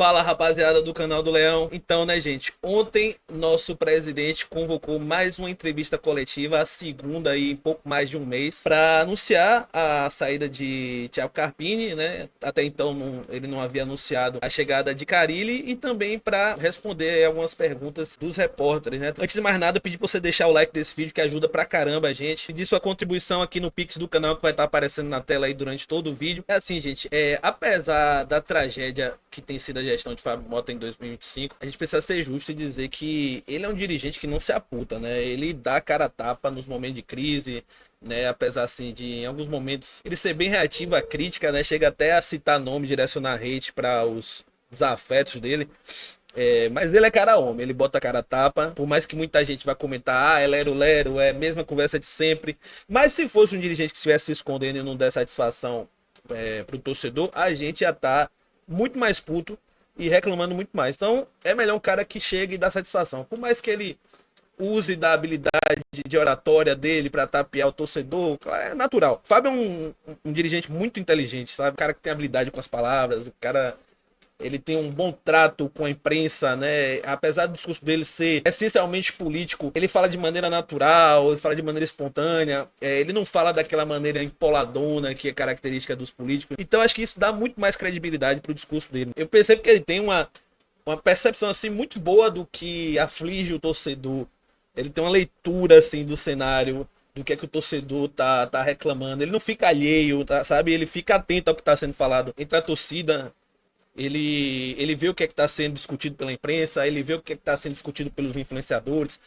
Fala, rapaziada do canal do Leão. Então, né, gente, ontem nosso presidente convocou mais uma entrevista coletiva, a segunda aí em pouco mais de um mês, para anunciar a saída de Thiago Carpini, né? Até então ele não havia anunciado a chegada de Carille e também para responder algumas perguntas dos repórteres, né? Antes de mais nada, eu pedi para você deixar o like desse vídeo que ajuda pra caramba a gente. Pedir sua contribuição aqui no Pix do canal que vai estar aparecendo na tela aí durante todo o vídeo. É assim, gente, apesar da tragédia que tem sido a gestão de Fábio Mota em 2025, a gente precisa ser justo e dizer que ele é um dirigente que não se aputa, né? Ele dá a cara a tapa nos momentos de crise, né? Apesar assim de em alguns momentos ele ser bem reativo à crítica, né? Chega até a citar nome, direcionar hate para os desafetos dele. Mas ele é cara homem, ele bota a cara a tapa. Por mais que muita gente vá comentar, é lero-lero, é a mesma conversa de sempre. Mas se fosse um dirigente que estivesse se escondendo e não der satisfação pro torcedor, a gente já tá muito mais puto e reclamando muito mais. Então é melhor um cara que chegue e dá satisfação. Por mais que ele use da habilidade de oratória dele para tapear o torcedor, é natural. Fábio é um dirigente muito inteligente, sabe? Um cara que tem habilidade com as palavras, o cara... Ele tem um bom trato com a imprensa, né? Apesar do discurso dele ser essencialmente político, ele fala de maneira natural, ele fala de maneira espontânea. Ele não fala daquela maneira empoladona que é característica dos políticos. Então acho que isso dá muito mais credibilidade pro discurso dele. Eu percebo que ele tem uma percepção assim muito boa do que aflige o torcedor. Ele tem uma leitura assim do cenário, do que é que o torcedor tá reclamando. Ele não fica alheio, tá, sabe? Ele fica atento ao que está sendo falado entre a torcida. Ele vê o que é que está sendo discutido pela imprensa, ele vê o que é que está sendo discutido pelos influenciadores,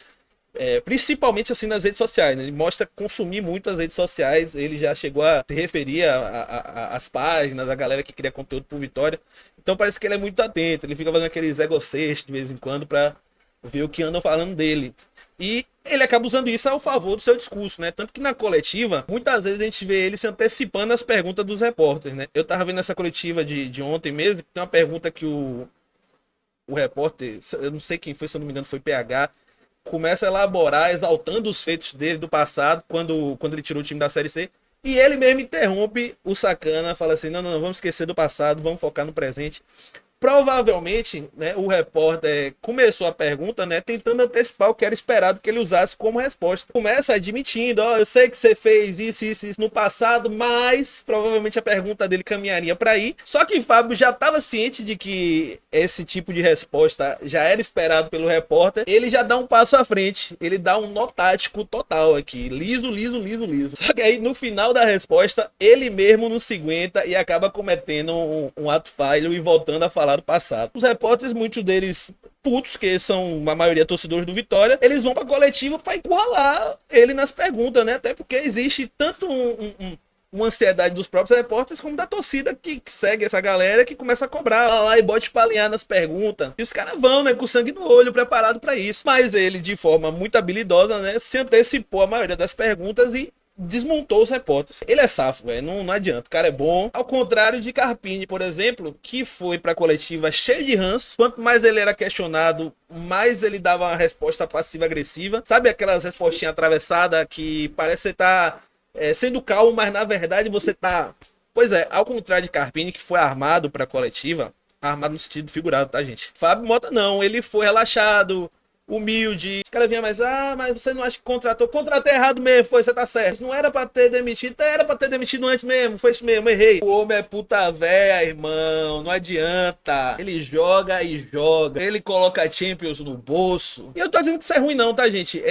principalmente assim nas redes sociais, né? Ele mostra consumir muito as redes sociais, ele já chegou a se referir às páginas, a galera que cria conteúdo por Vitória, então parece que ele é muito atento, ele fica fazendo aqueles egocês de vez em quando para ver o que andam falando dele. E ele acaba usando isso ao favor do seu discurso, né? Tanto que na coletiva, muitas vezes a gente vê ele se antecipando as perguntas dos repórteres, né? Eu tava vendo essa coletiva de ontem mesmo, tem uma pergunta que o repórter, eu não sei quem foi, se eu não me engano foi PH, começa a elaborar, exaltando os feitos dele do passado, quando ele tirou o time da Série C, e ele mesmo interrompe o sacana, fala assim, não, vamos esquecer do passado, vamos focar no presente. Provavelmente, né, o repórter começou a pergunta, né, tentando antecipar o que era esperado que ele usasse como resposta. Começa admitindo, eu sei que você fez isso no passado, mas provavelmente a pergunta dele caminharia para aí. Só que Fábio já estava ciente de que esse tipo de resposta já era esperado pelo repórter. Ele já dá um passo à frente, ele dá um nó tático total aqui, liso. Só que aí no final da resposta, ele mesmo não se aguenta e acaba cometendo um ato falho e voltando a falar do passado. Os repórteres, muitos deles putos, que são a maioria torcedores do Vitória, eles vão pra coletiva pra encurralar ele nas perguntas, né? Até porque existe tanto uma ansiedade dos próprios repórteres como da torcida que segue essa galera que começa a cobrar lá e bote pra alinhar nas perguntas. E os caras vão, né, com sangue no olho, preparado pra isso. Mas ele, de forma muito habilidosa, né, se antecipou a maioria das perguntas e desmontou os repórteres. Ele é safo, velho, não adianta, o cara é bom. Ao contrário de Carpini, por exemplo, que foi pra coletiva cheio de ranço. Quanto mais ele era questionado, mais ele dava uma resposta passiva-agressiva. Sabe aquelas respostinhas atravessadas que parece que você tá sendo calmo, mas na verdade você tá... Pois é, ao contrário de Carpini, que foi armado pra coletiva, armado no sentido figurado, tá, gente? Fábio Mota não, ele foi relaxado, humilde. Os caras vinham mais, mas você não acha que contratou? Contratei errado mesmo, você tá certo. Não era pra ter demitido, era pra ter demitido antes mesmo, foi isso mesmo, errei. O homem é puta véia, irmão, não adianta. Ele joga e joga, ele coloca Champions no bolso. E eu tô dizendo que isso é ruim não, tá, gente?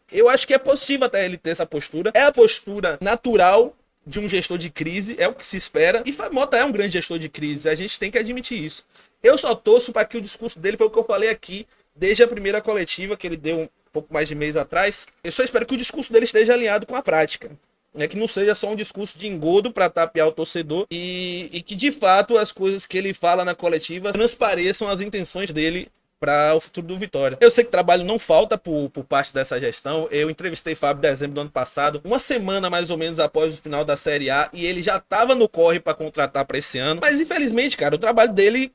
Eu acho que é positivo até ele ter essa postura. É a postura natural de um gestor de crise, é o que se espera. E Fábio Mota é um grande gestor de crise, a gente tem que admitir isso. Eu só torço para que o discurso dele foi o que eu falei aqui, desde a primeira coletiva que ele deu um pouco mais de mês atrás. Eu só espero que o discurso dele esteja alinhado com a prática, né? Que não seja só um discurso de engodo para tapear o torcedor e que de fato as coisas que ele fala na coletiva transpareçam as intenções dele para o futuro do Vitória. Eu sei que trabalho não falta por parte dessa gestão. Eu entrevistei Fábio em dezembro do ano passado, uma semana mais ou menos após o final da Série A, e ele já estava no corre para contratar para esse ano. Mas infelizmente, cara, o trabalho dele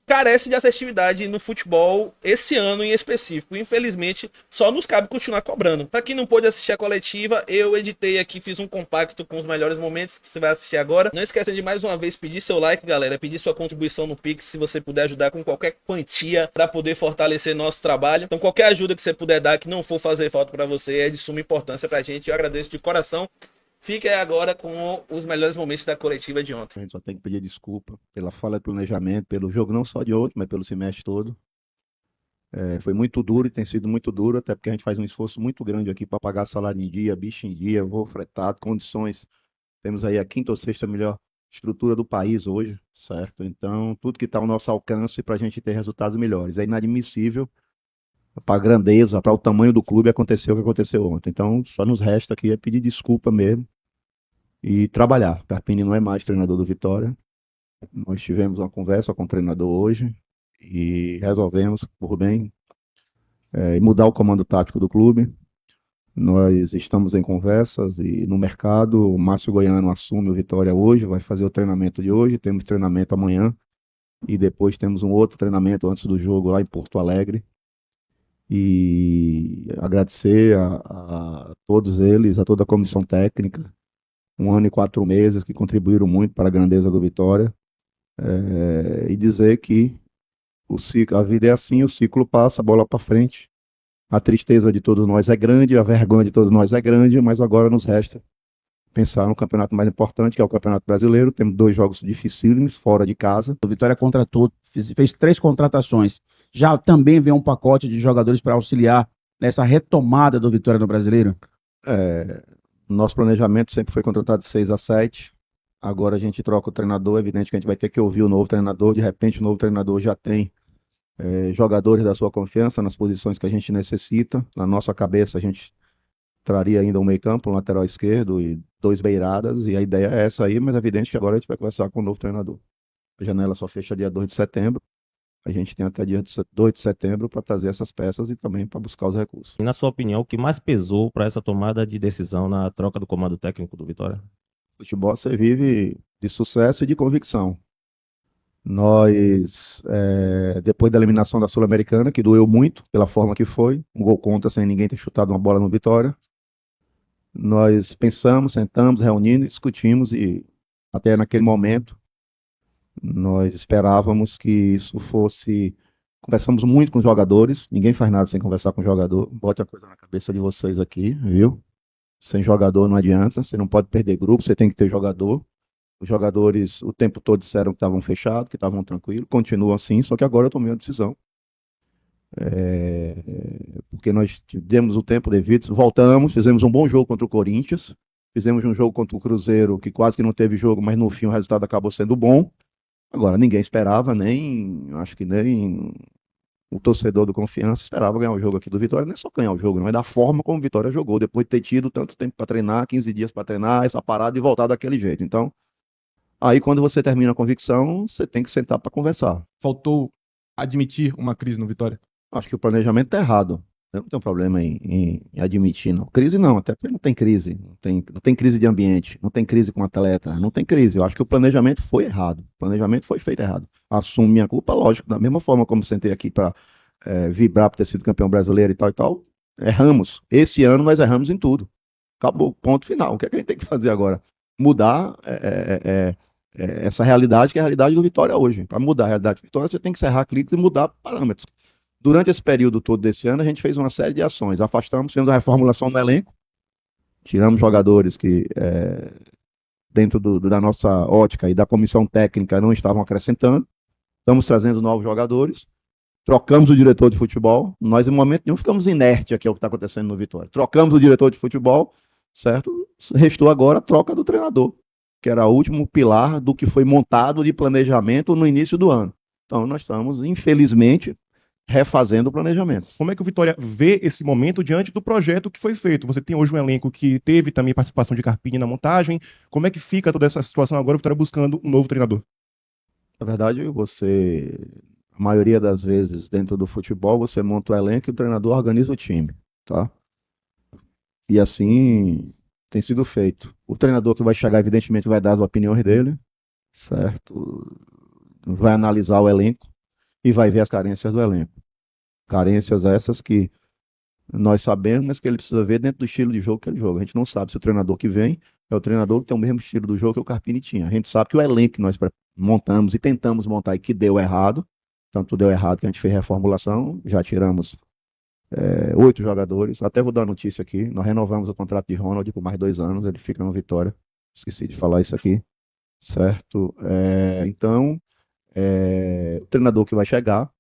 carece de assertividade no futebol esse ano em específico. Infelizmente, só nos cabe continuar cobrando. Para quem não pôde assistir a coletiva, eu editei aqui, fiz um compacto com os melhores momentos que você vai assistir agora. Não esqueça de mais uma vez pedir seu like, galera, pedir sua contribuição no Pix, se você puder ajudar com qualquer quantia para poder fortalecer nosso trabalho. Então, qualquer ajuda que você puder dar que não for fazer falta para você é de suma importância pra gente. Eu agradeço de coração. Fique aí agora com os melhores momentos da coletiva de ontem. A gente só tem que pedir desculpa pela falha de planejamento, pelo jogo não só de ontem, mas pelo semestre todo. Foi muito duro e tem sido muito duro, até porque a gente faz um esforço muito grande aqui para pagar salário em dia, bicho em dia, voo fretado, condições. Temos aí a quinta ou sexta melhor estrutura do país hoje, certo? Então, tudo que está ao nosso alcance para a gente ter resultados melhores. É inadmissível para a grandeza, para o tamanho do clube acontecer o que aconteceu ontem. Então, só nos resta aqui é pedir desculpa mesmo e trabalhar. Carpini não é mais treinador do Vitória. Nós tivemos uma conversa com o treinador hoje e resolvemos, por bem, mudar o comando tático do clube. Nós estamos em conversas e no mercado, o Márcio Goiano assume o Vitória hoje, vai fazer o treinamento de hoje, temos treinamento amanhã e depois temos um outro treinamento antes do jogo lá em Porto Alegre. E agradecer a todos eles, a toda a comissão técnica, 1 ano e 4 meses que contribuíram muito para a grandeza do Vitória, e dizer que a vida é assim, o ciclo passa, a bola para frente, a tristeza de todos nós é grande, a vergonha de todos nós é grande, mas agora nos resta pensar no campeonato mais importante, que é o Campeonato Brasileiro. Temos 2 jogos dificílimos fora de casa. O Vitória contratou, fez 3 contratações. Já também vem um pacote de jogadores para auxiliar nessa retomada do Vitória no Brasileiro? Nosso planejamento sempre foi contratar de 6 a 7. Agora a gente troca o treinador, é evidente que a gente vai ter que ouvir o novo treinador. De repente o novo treinador já tem jogadores da sua confiança nas posições que a gente necessita. Na nossa cabeça a gente traria ainda um meio campo, um lateral esquerdo e 2 beiradas, e a ideia é essa aí, mas é evidente que agora a gente vai conversar com o novo treinador. A janela só fecha dia 2 de setembro, a gente tem até dia 2 de setembro para trazer essas peças e também para buscar os recursos. E na sua opinião, o que mais pesou para essa tomada de decisão na troca do comando técnico do Vitória? Futebol você vive de sucesso e de convicção. Nós, depois da eliminação da Sul-Americana, que doeu muito pela forma que foi, um gol contra sem ninguém ter chutado uma bola no Vitória, nós pensamos, sentamos, reunimos, discutimos e até naquele momento nós esperávamos que isso fosse. Conversamos muito com os jogadores, ninguém faz nada sem conversar com o jogador. Bote a coisa na cabeça de vocês aqui, viu? Sem jogador não adianta, você não pode perder grupo, você tem que ter jogador. Os jogadores o tempo todo disseram que estavam fechados, que estavam tranquilos, continuam assim, só que agora eu tomei uma decisão. Porque nós demos o tempo devido, voltamos, fizemos um bom jogo contra o Corinthians, fizemos um jogo contra o Cruzeiro, que quase que não teve jogo, mas no fim o resultado acabou sendo bom. Agora, ninguém esperava, acho que nem o torcedor do Confiança esperava ganhar o jogo aqui do Vitória. Não é só ganhar o jogo, não é da forma como o Vitória jogou, depois de ter tido tanto tempo para treinar, 15 dias para treinar, essa parada e voltar daquele jeito. Então, aí quando você termina a convicção, você tem que sentar para conversar. Faltou admitir uma crise no Vitória? Acho que o planejamento está errado. Eu não tenho problema em admitir, não. Crise não, até porque não tem crise. Não tem crise de ambiente, não tem crise com atleta, não tem crise. Eu acho que o planejamento foi errado. O planejamento foi feito errado. Assumo minha culpa, lógico, da mesma forma como sentei aqui para vibrar por ter sido campeão brasileiro e tal. Erramos. Esse ano nós erramos em tudo. Acabou, ponto final. O que é que a gente tem que fazer agora? Mudar essa realidade, que é a realidade do Vitória hoje. Para mudar a realidade do Vitória, você tem que encerrar cliques e mudar parâmetros. Durante esse período todo desse ano, a gente fez uma série de ações. Afastamos, fizemos a reformulação do elenco, tiramos jogadores que, dentro da nossa ótica e da comissão técnica, não estavam acrescentando. Estamos trazendo novos jogadores. Trocamos o diretor de futebol. Nós, em momento nenhum, ficamos inertes aqui ao que está acontecendo no Vitória. Trocamos o diretor de futebol, certo? Restou agora a troca do treinador, que era o último pilar do que foi montado de planejamento no início do ano. Então, nós estamos, infelizmente, refazendo o planejamento. Como é que o Vitória vê esse momento diante do projeto que foi feito? Você tem hoje um elenco que teve também participação de Carpini na montagem. Como é que fica toda essa situação agora, o Vitória buscando um novo treinador? Na verdade, a maioria das vezes, dentro do futebol, você monta o elenco e o treinador organiza o time, tá? E assim tem sido feito. O treinador que vai chegar, evidentemente, vai dar as opiniões dele, certo? Vai analisar o elenco. e vai ver as carências do elenco. Carências essas que nós sabemos, mas que ele precisa ver dentro do estilo de jogo que ele joga. A gente não sabe se o treinador que vem é o treinador que tem o mesmo estilo do jogo que o Carpini tinha. A gente sabe que o elenco que nós montamos e tentamos montar e que deu errado, tanto deu errado que a gente fez reformulação, já tiramos 8 jogadores. Até vou dar uma notícia aqui, nós renovamos o contrato de Ronald por mais 2 anos, ele fica no Vitória. Esqueci de falar isso aqui, certo? Então, o treinador que vai chegar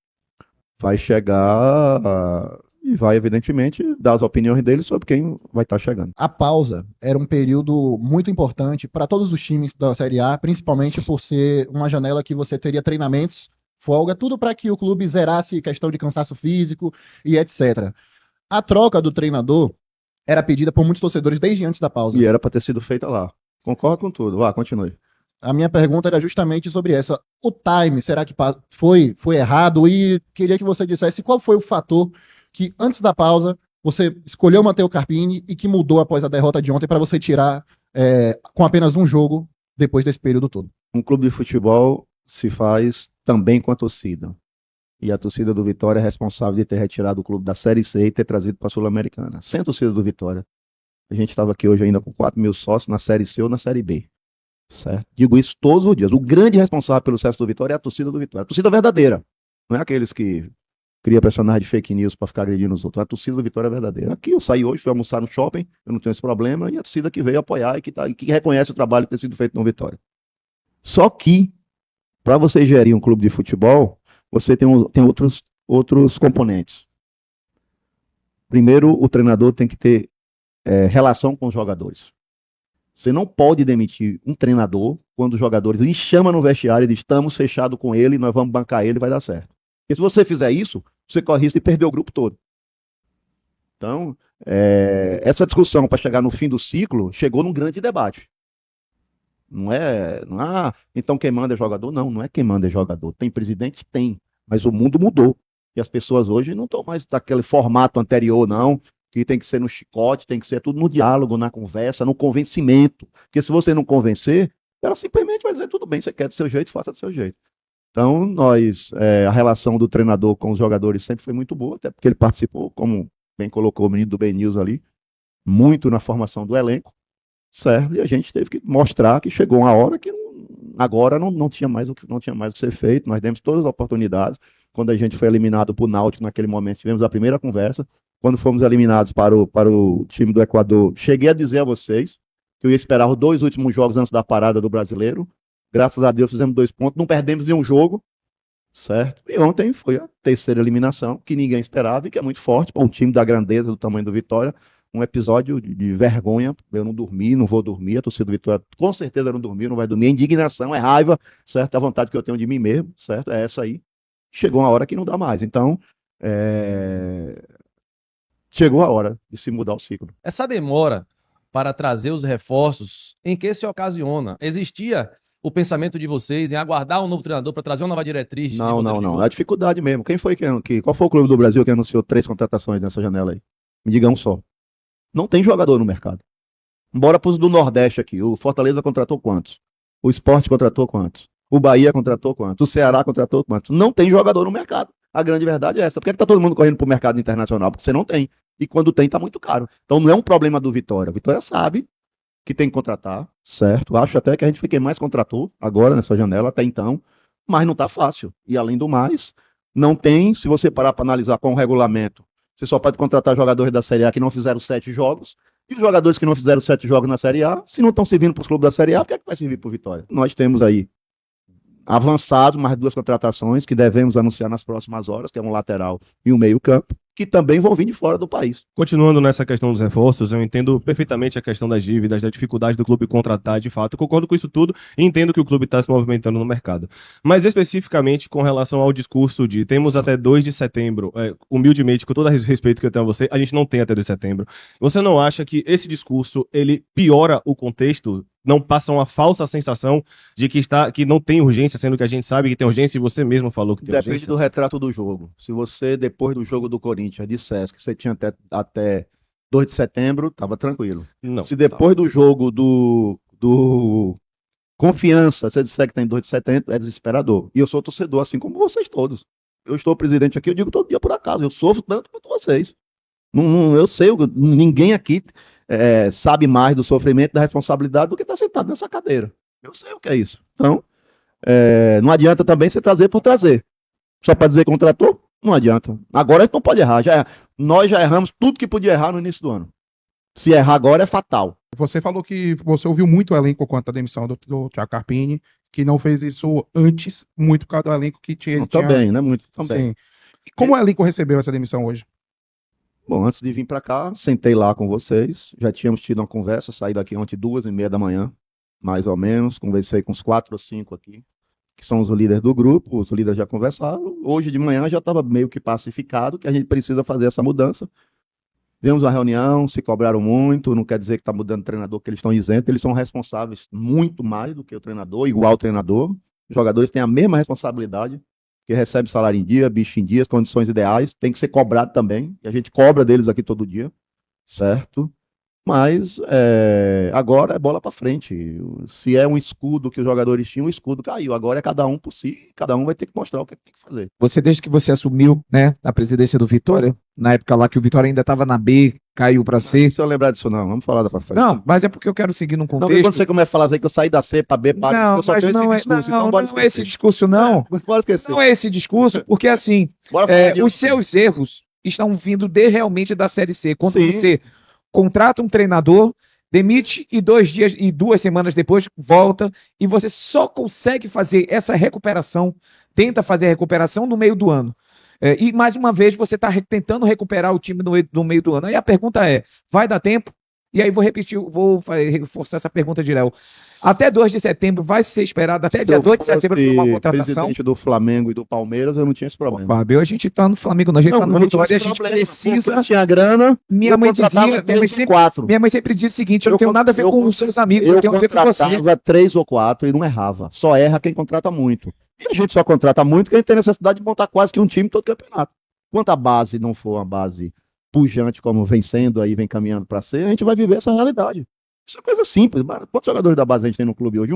e vai, evidentemente, dar as opiniões dele sobre quem vai estar chegando. A pausa era um período muito importante para todos os times da Série A, principalmente por ser uma janela que você teria treinamentos, folga, tudo para que o clube zerasse questão de cansaço físico e etc. A troca do treinador era pedida por muitos torcedores desde antes da pausa. E era para ter sido feita lá. Concordo com tudo. Vá, continue. A minha pergunta era justamente sobre essa. O time, será que foi errado? E queria que você dissesse qual foi o fator que, antes da pausa, você escolheu manter o Carpini e que mudou após a derrota de ontem para você tirar com apenas um jogo depois desse período todo. Um clube de futebol se faz também com a torcida. E a torcida do Vitória é responsável de ter retirado o clube da Série C e ter trazido para a Sul-Americana. Sem a torcida do Vitória, a gente estava aqui hoje ainda com 4 mil sócios na Série C ou na Série B. Certo? Digo isso todos os dias. O grande responsável pelo sucesso do Vitória é a torcida do Vitória. A torcida verdadeira. Não é aqueles que criam personagem de fake news para ficar agredindo os outros. A torcida do Vitória é verdadeira. Aqui eu saí hoje, fui almoçar no shopping, eu não tenho esse problema, e a torcida que veio apoiar e que reconhece o trabalho que tem sido feito no Vitória. Só que, para você gerir um clube de futebol, você tem outros componentes. Primeiro, o treinador tem que ter relação com os jogadores. Você não pode demitir um treinador quando os jogadores lhe chamam no vestiário e dizem: estamos fechados com ele, nós vamos bancar ele, vai dar certo. Porque se você fizer isso, você corre risco de perder o grupo todo. Então, essa discussão para chegar no fim do ciclo chegou num grande debate. Não é, então quem manda é jogador? Não, não é quem manda é jogador. Tem presidente? Tem. Mas o mundo mudou. E as pessoas hoje não estão mais daquele formato anterior, não. Que tem que ser no chicote, tem que ser tudo no diálogo, na conversa, no convencimento. Porque se você não convencer, ela simplesmente vai dizer: tudo bem, você quer do seu jeito, faça do seu jeito. Então, a relação do treinador com os jogadores sempre foi muito boa, até porque ele participou, como bem colocou o menino do Ben News ali, muito na formação do elenco, certo? E a gente teve que mostrar que chegou uma hora que agora não tinha mais o que ser feito. Nós demos todas as oportunidades. Quando a gente foi eliminado por Náutico, naquele momento, tivemos a primeira conversa. Quando fomos eliminados para o time do Equador, cheguei a dizer a vocês que eu ia esperar os 2 últimos jogos antes da parada do Brasileiro. Graças a Deus fizemos 2 pontos, não perdemos nenhum jogo, certo? E ontem foi a terceira eliminação, que ninguém esperava e que é muito forte para um time da grandeza, do tamanho do Vitória. Um episódio de vergonha. Eu não dormi, não vou dormir. A torcida do Vitória com certeza não dormiu, não vai dormir. É indignação, é raiva, certo? A vontade que eu tenho de mim mesmo, certo? É essa aí. Chegou uma hora que não dá mais. Então, chegou a hora de se mudar o ciclo. Essa demora para trazer os reforços, em que se ocasiona? Existia o pensamento de vocês em aguardar um novo treinador para trazer uma nova diretriz? Não. É a dificuldade mesmo. Quem foi qual foi o clube do Brasil que anunciou 3 contratações nessa janela aí? Me diga um só. Não tem jogador no mercado. Bora para os do Nordeste aqui. O Fortaleza contratou quantos? O Sport contratou quantos? O Bahia contratou quantos? O Ceará contratou quantos? Não tem jogador no mercado. A grande verdade é essa. Por que está todo mundo correndo para o mercado internacional? Porque você não tem. E quando tem, está muito caro. Então não é um problema do Vitória. A Vitória sabe que tem que contratar, certo? Acho até que a gente foi quem mais contratou agora nessa janela, até então. Mas não está fácil. E além do mais, não tem, se você parar para analisar com o regulamento, você só pode contratar jogadores da Série A que não fizeram 7 jogos. E os jogadores que não fizeram 7 jogos na Série A, se não estão servindo para os clubes da Série A, por que é que vai servir para o Vitória? Nós temos aí avançado mais 2 contratações que devemos anunciar nas próximas horas, que é um lateral e um meio-campo, que também vão vir de fora do país. Continuando nessa questão dos reforços, eu entendo perfeitamente a questão das dívidas, da dificuldade do clube contratar, de fato. Eu concordo com isso tudo e entendo que o clube está se movimentando no mercado. Mas especificamente com relação ao discurso de temos até 2 de setembro, humildemente, com todo o respeito que eu tenho a você, a gente não tem até 2 de setembro. Você não acha que esse discurso, ele piora o contexto? Não passa uma falsa sensação de que não tem urgência, sendo que a gente sabe que tem urgência e você mesmo falou que tem urgência? Depende do retrato do jogo. Se você, depois do jogo do Corinthians, dissesse que você tinha até 2 de setembro, estava tranquilo. Não, se depois do jogo do Confiança, você disser que tem 2 de setembro, é desesperador. E eu sou torcedor, assim como vocês todos. Eu estou presidente aqui, eu digo todo dia por acaso. Eu sofro tanto quanto vocês. Eu sei, ninguém aqui sabe mais do sofrimento, da responsabilidade do que está sentado nessa cadeira. Eu sei o que é isso. Então, não adianta também você trazer por trazer. Só para dizer que contratou? Não adianta. Agora a gente não pode errar. Nós já erramos tudo que podia errar no início do ano. Se errar agora é fatal. Você falou que você ouviu muito o elenco quanto à demissão do Thiago Carpini, que não fez isso antes, muito por causa do elenco que tinha. Também, né? Muito também. Sim. E como o elenco recebeu essa demissão hoje? Bom, antes de vir para cá, sentei lá com vocês. Já tínhamos tido uma conversa, saí daqui ontem 2h30 da manhã, mais ou menos. Conversei com uns 4 ou 5 aqui, que são os líderes do grupo. Os líderes já conversaram. Hoje de manhã já estava meio que pacificado que a gente precisa fazer essa mudança. Vemos uma reunião, se cobraram muito, não quer dizer que está mudando o treinador, que eles estão isentos, eles são responsáveis muito mais do que o treinador, igual o treinador. Os jogadores têm a mesma responsabilidade, que recebe salário em dia, bicho em dia, as condições ideais, tem que ser cobrado também, e a gente cobra deles aqui todo dia, certo? Mas agora é bola para frente. Se é um escudo que os jogadores tinham, o escudo caiu. Agora é cada um por si, cada um vai ter que mostrar o que tem que fazer. Você, desde que você assumiu, né, a presidência do Vitória, na época lá que o Vitória ainda estava na B, caiu para C. Não precisa lembrar disso não, vamos falar da pra frente. Não, mas é porque eu quero seguir num Não, contexto. quando você começa a falar assim que eu saí da C para B, para Não, eu só mas tenho não, esse discurso, então bora não é esse discurso, não. Bora esquecer. Não é esse discurso, porque assim, Bora falar de os seus erros estão vindo realmente da Série C. Quando Sim. você contrata um treinador, demite e 2 dias e 2 semanas depois volta, e você só consegue fazer essa recuperação, tenta fazer a recuperação no meio do ano. E mais uma vez você está tentando recuperar o time no meio do ano. Aí a pergunta é: vai dar tempo? E aí vou reforçar essa pergunta de Léo. Até 2 de setembro vai ser esperado, até dia 2 de setembro para uma contratação. Presidente do Flamengo e do Palmeiras, eu não tinha esse problema. Fábio, a gente tá no Flamengo, não, a gente tá no Vitória, a gente precisa. Tinha grana. Minha mãe sempre diz o seguinte: eu não tenho nada a ver com os seus amigos, eu tenho a ver com você. contratava 3 ou 4 e não errava. Só erra quem contrata muito. E a gente só contrata muito porque a gente tem necessidade de montar quase que um time todo campeonato. Enquanto a base não for uma base pujante como vem sendo aí, vem caminhando para ser, a gente vai viver essa realidade. Isso é coisa simples. Quantos jogadores da base a gente tem no clube hoje?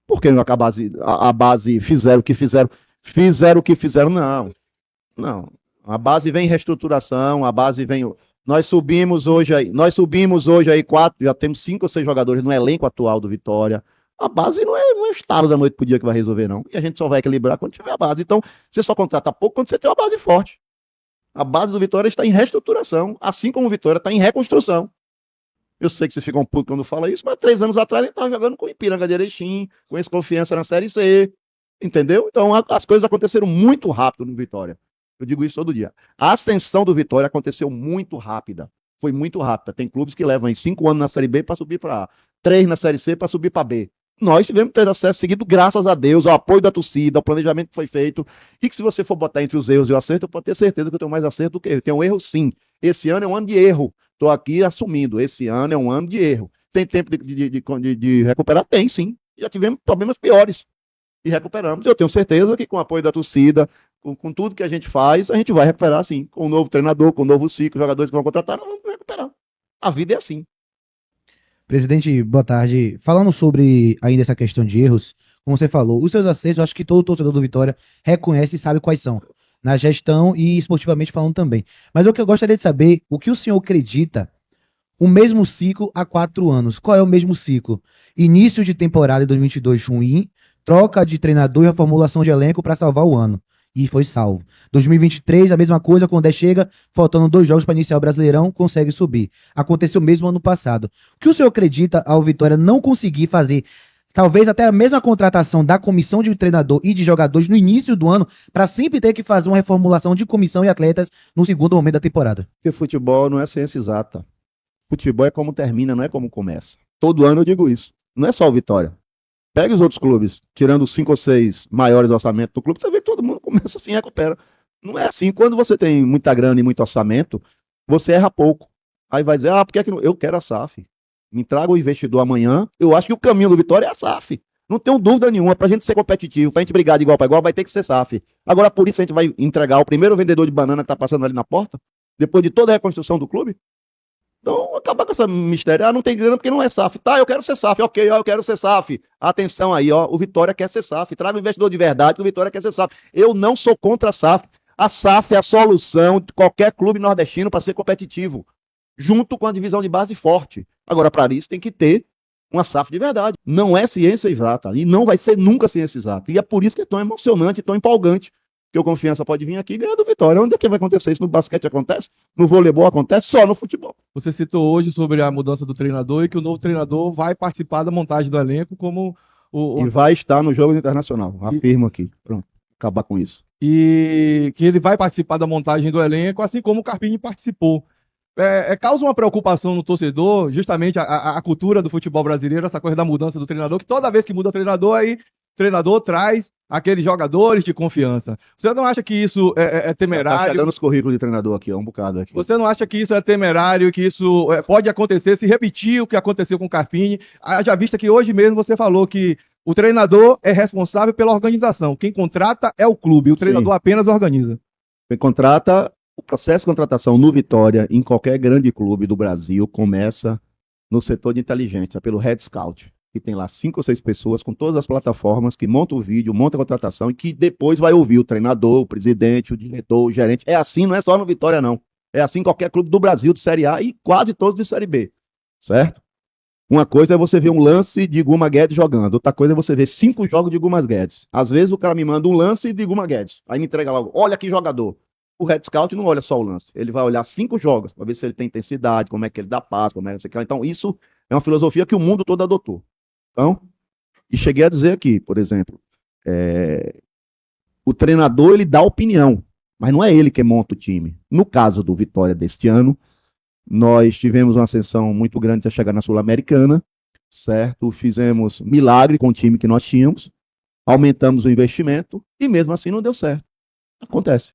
Por que a base fizeram o que fizeram? Fizeram o que fizeram? Não. A base vem em reestruturação, a base vem... Nós subimos hoje aí 4, já temos 5 ou 6 jogadores no elenco atual do Vitória. A base não é um estado da noite pro dia que vai resolver, não. E a gente só vai equilibrar quando tiver a base. Então, você só contrata pouco quando você tem uma base forte. A base do Vitória está em reestruturação, assim como o Vitória está em reconstrução. Eu sei que vocês ficam putos quando fala isso, mas 3 anos atrás ele estava jogando com o Ipiranga de Erechim, com esse Confiança na Série C, entendeu? Então as coisas aconteceram muito rápido no Vitória. Eu digo isso todo dia. A ascensão do Vitória aconteceu muito rápida. Foi muito rápida. Tem clubes que levam 5 anos na Série B para subir para A, 3 na Série C para subir para B. Nós tivemos que ter acesso seguido, graças a Deus, ao apoio da torcida, ao planejamento que foi feito, e que se você for botar entre os erros e o acerto, eu posso ter certeza que eu tenho mais acerto do que erro. Tem um erro sim. Esse ano é um ano de erro. Estou aqui assumindo. Esse ano é um ano de erro. Tem tempo de recuperar? Tem sim. Já tivemos problemas piores e recuperamos. Eu tenho certeza que com o apoio da torcida, com tudo que a gente faz, a gente vai recuperar sim. Com o novo treinador, com o novo ciclo, jogadores que vão contratar, nós vamos recuperar. A vida é assim. Presidente, boa tarde. Falando sobre ainda essa questão de erros, como você falou, os seus acertos, eu acho que todo torcedor do Vitória reconhece e sabe quais são, na gestão e esportivamente falando também. Mas o que eu gostaria de saber, o que o senhor acredita, o mesmo ciclo há 4 anos. Qual é o mesmo ciclo? Início de temporada de 2022 ruim, troca de treinador e reformulação de elenco para salvar o ano. E foi salvo. 2023, a mesma coisa, quando chega, faltando 2 jogos para iniciar o Brasileirão, consegue subir. Aconteceu mesmo ano passado. O que o senhor acredita ao Vitória não conseguir fazer, talvez até a mesma contratação da comissão de treinador e de jogadores no início do ano, para sempre ter que fazer uma reformulação de comissão e atletas no segundo momento da temporada? Porque futebol não é ciência exata. Futebol é como termina, não é como começa. Todo ano eu digo isso. Não é só o Vitória. Pega os outros clubes, tirando os 5 ou 6 maiores orçamentos do clube, você vê que todo mundo começa assim e recupera. Não é assim. Quando você tem muita grana e muito orçamento, você erra pouco. Aí vai dizer, por que é que não? Eu quero a SAF. Me traga o investidor amanhã. Eu acho que o caminho do Vitória é a SAF. Não tenho dúvida nenhuma. Pra gente ser competitivo, pra gente brigar de igual para igual, vai ter que ser SAF. Agora, por isso a gente vai entregar o primeiro vendedor de banana que tá passando ali na porta, depois de toda a reconstrução do clube? Então, acabar com essa mistério. Ah, não tem grana porque não é SAF. Tá, eu quero ser SAF. Ok, ó, eu quero ser SAF. Atenção aí, ó. O Vitória quer ser SAF. Traga um investidor de verdade que o Vitória quer ser SAF. Eu não sou contra a SAF. A SAF é a solução de qualquer clube nordestino para ser competitivo, junto com a divisão de base forte. Agora, para isso, tem que ter uma SAF de verdade. Não é ciência exata. E não vai ser nunca ciência exata. E é por isso que é tão emocionante, tão empolgante. Que o Confiança pode vir aqui e ganhar do Vitória. Onde é que vai acontecer isso? No basquete acontece? No voleibol acontece? Só no futebol. Você citou hoje sobre a mudança do treinador e que o novo treinador vai participar da montagem do elenco como E vai estar no jogo internacional. Afirmo aqui. Pronto. Acabar com isso. E que ele vai participar da montagem do elenco, assim como o Carpini participou. Causa uma preocupação no torcedor, justamente a cultura do futebol brasileiro, essa coisa da mudança do treinador, que toda vez que muda o treinador, aí o treinador traz aqueles jogadores de confiança. Você não acha que isso é temerário? Tá chegando os currículos de treinador aqui, ó, um bocado aqui. Você não acha que isso é temerário, que isso pode acontecer, se repetir o que aconteceu com o Carpini? Haja vista que hoje mesmo você falou que o treinador é responsável pela organização. Quem contrata é o clube, o treinador apenas organiza. Quem contrata, o processo de contratação no Vitória, em qualquer grande clube do Brasil, começa no setor de inteligência, pelo Head Scout, que tem lá 5 ou 6 pessoas com todas as plataformas, que montam o vídeo, montam a contratação e que depois vai ouvir o treinador, o presidente, o diretor, o gerente. É assim, não é só no Vitória, não. É assim em qualquer clube do Brasil de Série A e quase todos de Série B, certo? Uma coisa é você ver um lance de Guma Guedes jogando, outra coisa é você ver 5 jogos de Guma Guedes. Às vezes o cara me manda um lance de Guma Guedes, aí me entrega logo, olha que jogador. O Red Scout não olha só o lance, ele vai olhar 5 jogos para ver se ele tem intensidade, como é que ele dá passo, como é que ele... Então isso é uma filosofia que o mundo todo adotou. Então, e cheguei a dizer aqui, por exemplo, o treinador ele dá opinião, mas não é ele que monta o time. No caso do Vitória deste ano, nós tivemos uma ascensão muito grande até chegar na Sul-Americana, certo? Fizemos milagre com o time que nós tínhamos, aumentamos o investimento e mesmo assim não deu certo. Acontece.